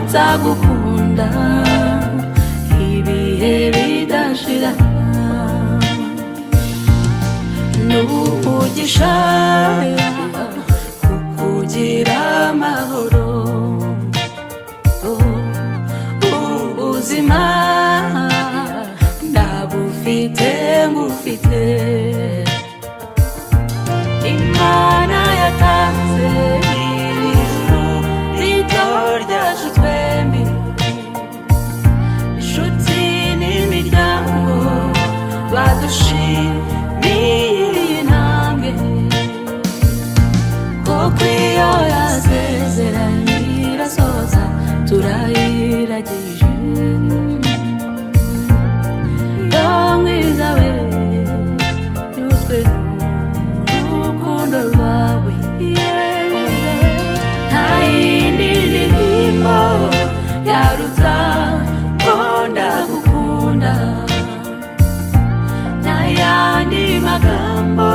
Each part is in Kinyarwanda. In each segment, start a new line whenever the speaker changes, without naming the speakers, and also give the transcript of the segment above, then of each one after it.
nzagukunda ibihe bidashira n'umugisha kukugira amahoro ubuzima ndabufite ngufite Imana yatanze ijuru rito ryacu twembi inshuti n'imiryango badushimiye intambwe kuko iyo yasezeranye irasoza turayiragije mwiza we yuzwe n'urukundo rwawe nta yindi ndirimbo yaruta ko ndagukunda nta yandi magambo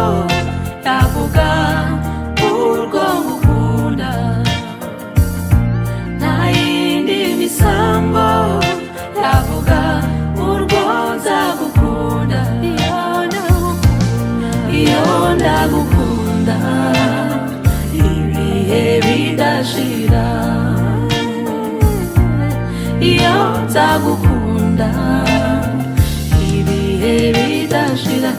yavuga urwo ngukunda nta yindi misambo yavuga urwo nzagukunda iyo ndagukunda ibihe bidashira iyo nzagukunda ibihe bidashira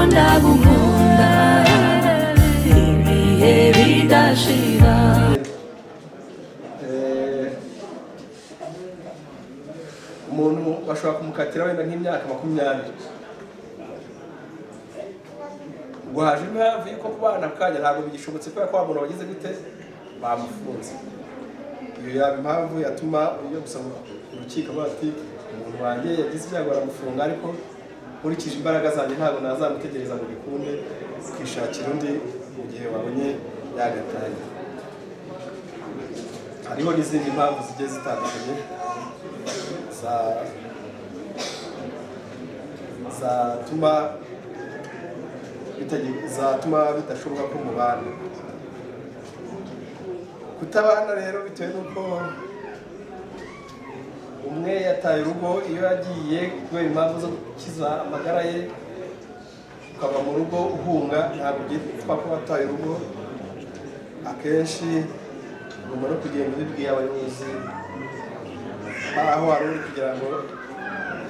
ndagukunda ibihe bidashira
umuntu bashobora kumukatira wenda nk'imyaka 20 ngo haje impamvu yuko kubana kanya ntabwo bigishobotse kubera ko abantu bagize gute bamufunze iyo yaba impamvu yatuma iyo gusaba urukiko bati umuntu wanjye yagize ibyago baramufunga ariko nkurikije imbaraga zanjye ntabwo nazamutegereza ngo bikunde kwishakira undi mu gihe wabonye yagatanye hariho n'izindi mpamvu zigiye zitandukanye zatuma bidashoboka ko mubana kutabana rero bitewe n'uko umwe yataye urugo iyo yagiye kubera impamvu zo gukiza amagara ye ukava mu rugo uhunga ntabwo byitwa ko wataye urugo akenshi ugomba no kugenda ubibwiye abayobozi aho wari uri kugira ngo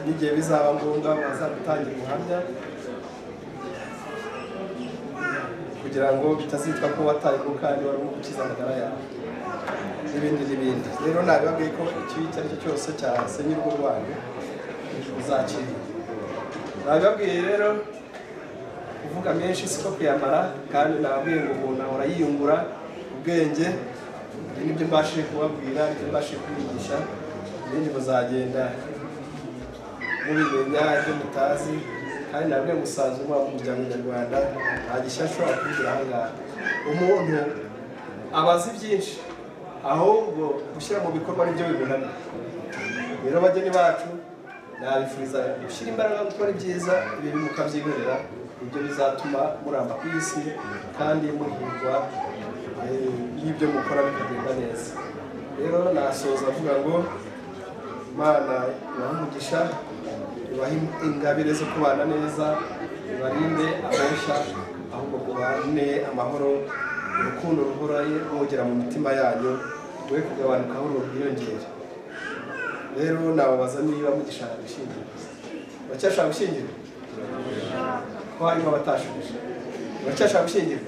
n'igihe bizaba ngombwa bazagutangira ubuhamya kugira ngo bitazitwa ko wataye urugo kandi wari uri gukiza amagara yawe n'ibindi rero nabibabwiye ko ikibi icyo ari cyo cyose cyasenya urugo rwanyu uzakira nabibabwiye rero kuvuga menshi siko kuyamara kandi nababwiye ngo umuntu ahora yiyungura ubwenge n'ibyo mbashije kubabwira ibyo mbashije kubigisha ibindi muzagenda mubimenya ibyo mutazi kandi nabwe musanzwe muba mu muryango nyarwanda nta gishya ashobora kugira aha ngaha umuntu abazi byinshi ahubwo gushyira mu bikorwa nibyo bibonana rero bageni bacu nabifuriza gushyira imbaraga gukora ibyiza ibi mukabyigurira ibyo bizatuma muramba ku isi kandi muhirwa y'ibyo mukora bikagenda neza rero nasoza avuga ngo Imana ibahe umugisha ibahe ingabire zo kubana neza ibarinde abosha ahubwo kubane amahoro urukundo ruhoraye rwogera mu mitima yanyu we kugabanuka aho rwiyongera rero nababaza niba mugishaka gushyingira bacyashaka gushyingira ko harimo abatashubije bacyashaka gushyingira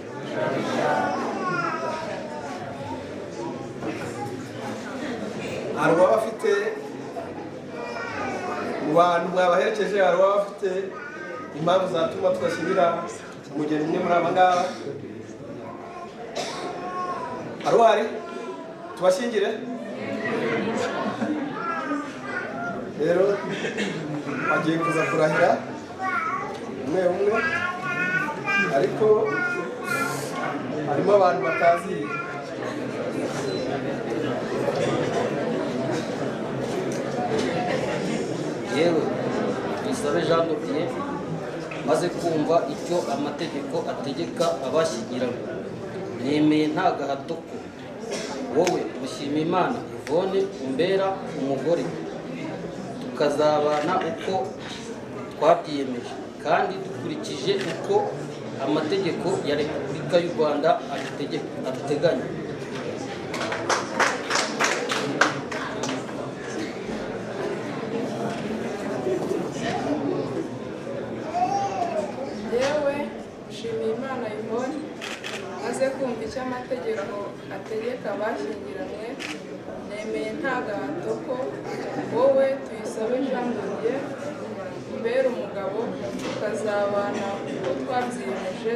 hari uwaba afite mu bantu mwabaherekeje, hari uwaba afite impamvu zatuma twashyingira umugeni umwe muri aba ngaba? Hari uhari tubashyingire? Rero bagiye kuza kurahira umwe umwe, ariko harimo abantu batazi.
yewe Tuyisabe Jean de Dieu maze kumva icyo amategeko ategeka abashyingiranywe, nemeye nta gahato ko wowe Mushimiyimana Yvonne umbera umugore, tukazabana uko twabyiyemeje kandi dukurikije uko amategeko ya Repubulika y'u Rwanda abiteganya.
yewe Mushimiyimana Yvonne maze kumva icyo amategeko ategeka abashyingiranywe, nemeye nta gahato ko wowe Tuyisabe Jean de Dieu umbera umugabo, tukazabana uko twabyiyemeje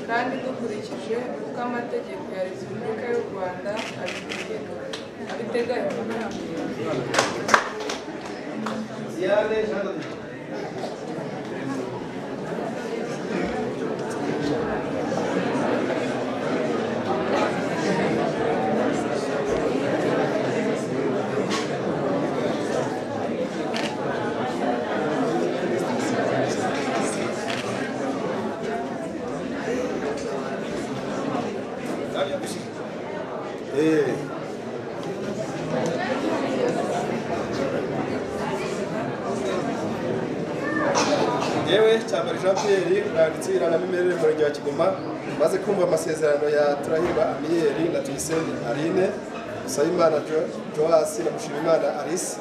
kandi dukurikije uko amategeko ya Repubulika y'u Rwanda abiteganya.
Diane Jean de Dieu. Yewe Cyambere Jean Pierre, umwanditsi irangamimerere Umurenge wa Kigoma, maze kumva amasezerano ya Turahirwa Amiyeri na Tuyisenge Aline, Dusabimana Joas na Mushimiyimana Alice,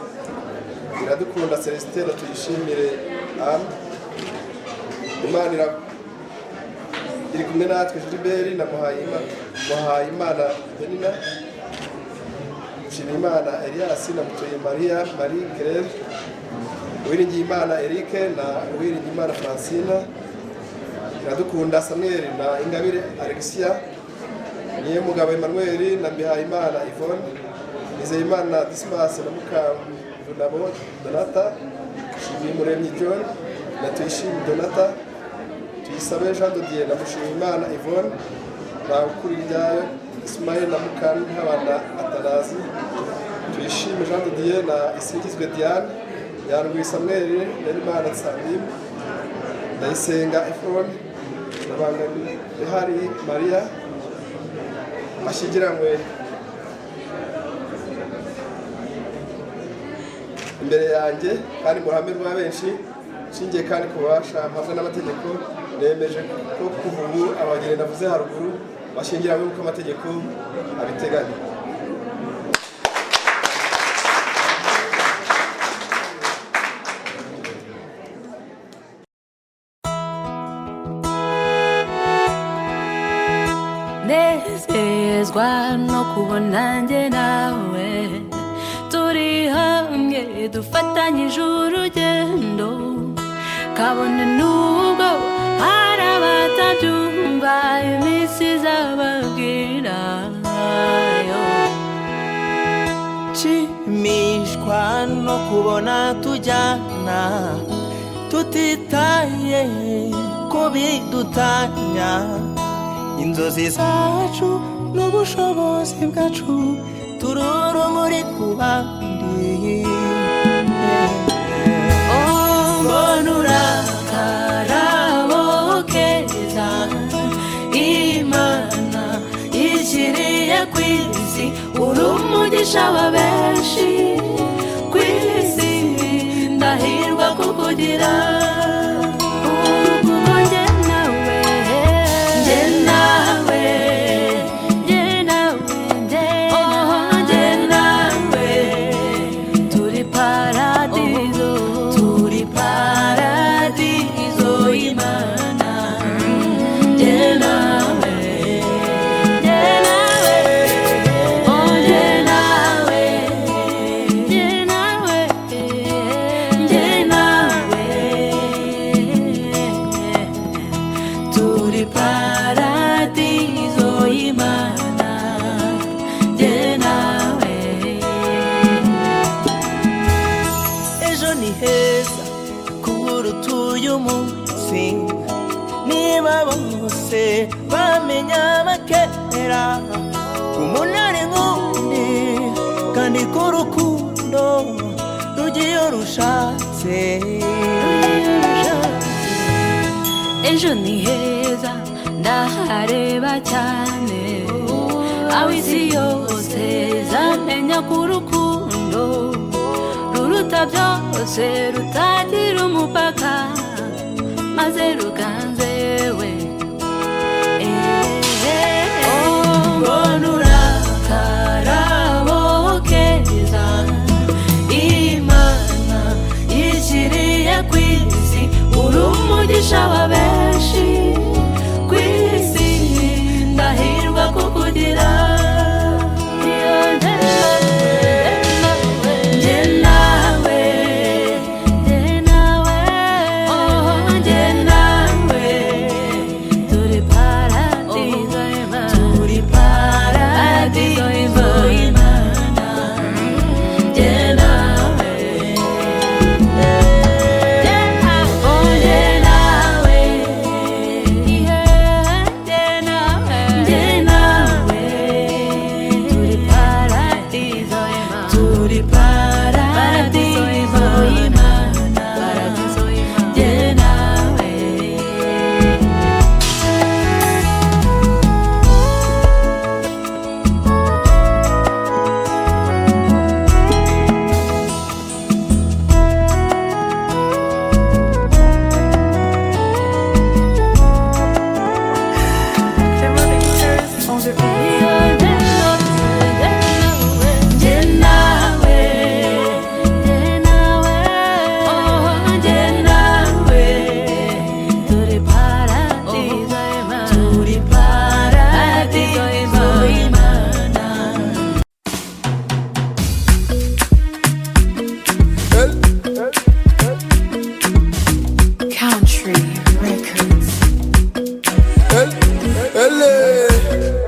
Iradukunda Celestin na Tuyishimire Anne, Imana iri kumwe natwe Gilbert na Muhayimana Benina, Mushimiyimana Elias na Mutoyi Marie Claire, Uwiringiyimana Eric na Uwiringiyimana Francina, Iradukunda Samuel na Ingabire Alexia, Niyomugabo Emmanuel na Mbihayimana Yvonne, Nizeyimana Dismas na Mukavunabo Donata, Shimimuremyi John na Tuyishime Donata, Tuyisabe Jean de Dieu na Mushimiyimana Yvonne, na Ukuriryayo Ismail na Mukantabana Atanazi, Tuyishime Jean de Dieu na Isingizwe Diane, Yarugwi Samuel, Nerimana Salim, Ndayisenga Ephron, Hari Maria, bashyingiranywe imbere yanjye kandi mu ruhame rwa benshi, nshingiye kandi ku bubasha mpabwa n'amategeko, nemeje ko kuva ubu abageni navuze haruguru bashyingiranywe uko amategeko abiteganya.
nezezwa no kubona njye nawe turi hamwe dufatanyije urugendo, kabone nubwo hari abatabyumva iminsi izababwira.
Nshimishwa no kubona tujyana tutitaye ko bidutanya, inzozi zacu n'ubushobozi bwacu turi urumuri ku bandi.
Mbona urakarabo keza Imana ishyiriye ku isi, uri umugisha wa benshi ku isi, ndahirwa kukugira.
uyu munsi niba bose bamenya bakera umunani nk'undi kandi k'urukundo rugiye rushatse
ejo ni heza ndahareba cyane aho isi yose zamenya ko urukundo ruruta byose rutagira umupaka maze ruganze we mbona urakarabo keza Imana yishyiriye ku isi uri umugisha wa benshi ku isi ndahirwa kukugira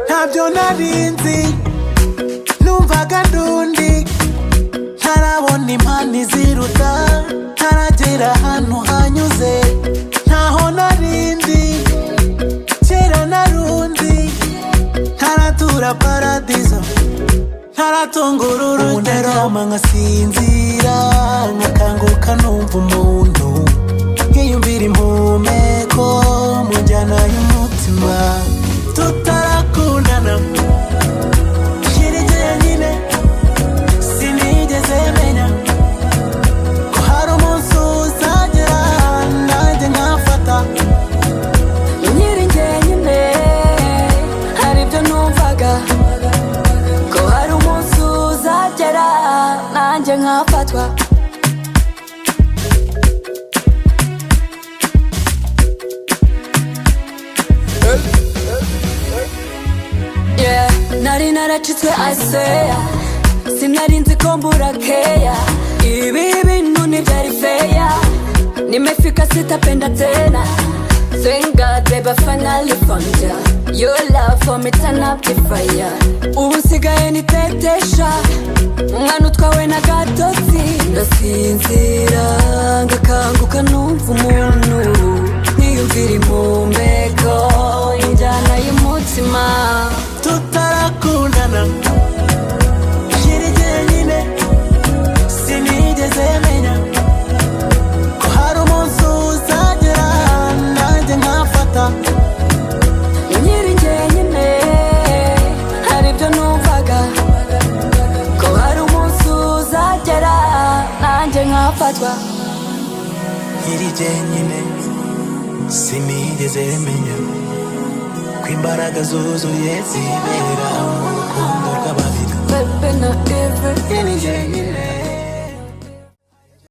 ntabyo narinzi numvaga ndundi ntarabona impano iziruta ntaragera ahantu hanyuze ntaho narindi kera narundi ntaratura paradizo ntaratungura urugero nkasinzira nkakanguka numva umuntu nkiyumvira impumeko mu njyana y'umutima tutarakundana shirije nyine sinigeze menya ko hari umunsi uzagera nanjye nkafata
nyiri njyenyine hari ibyo numvaga ko hari umunsi uzagera nanjye nkafatwa nari naracitswe aseya sinari nzi ko mbura keya ibi bintu ntibyari feya nimefika sitapenda tena thank God babe I finally found ya your love for me turn up the fire ubu nsigaye nitetesha umwana utwawe na gatotsi ndasinzira ngakanguka numva umuntu nkiyumvira impumeko injyana y'umutima
tutarakundana shirije nyine sinigeze menya ko hari umunsi uzagera nanjye nkafata
nyiri njyenyine hari ibyo numvaga ko hari umunsi uzagera nanjye nkafatwa
nyiri njyenyine sinigeze menya ko imbaraga zuzuye zibera mu rukundo rw'ababiri
Pepe na Eve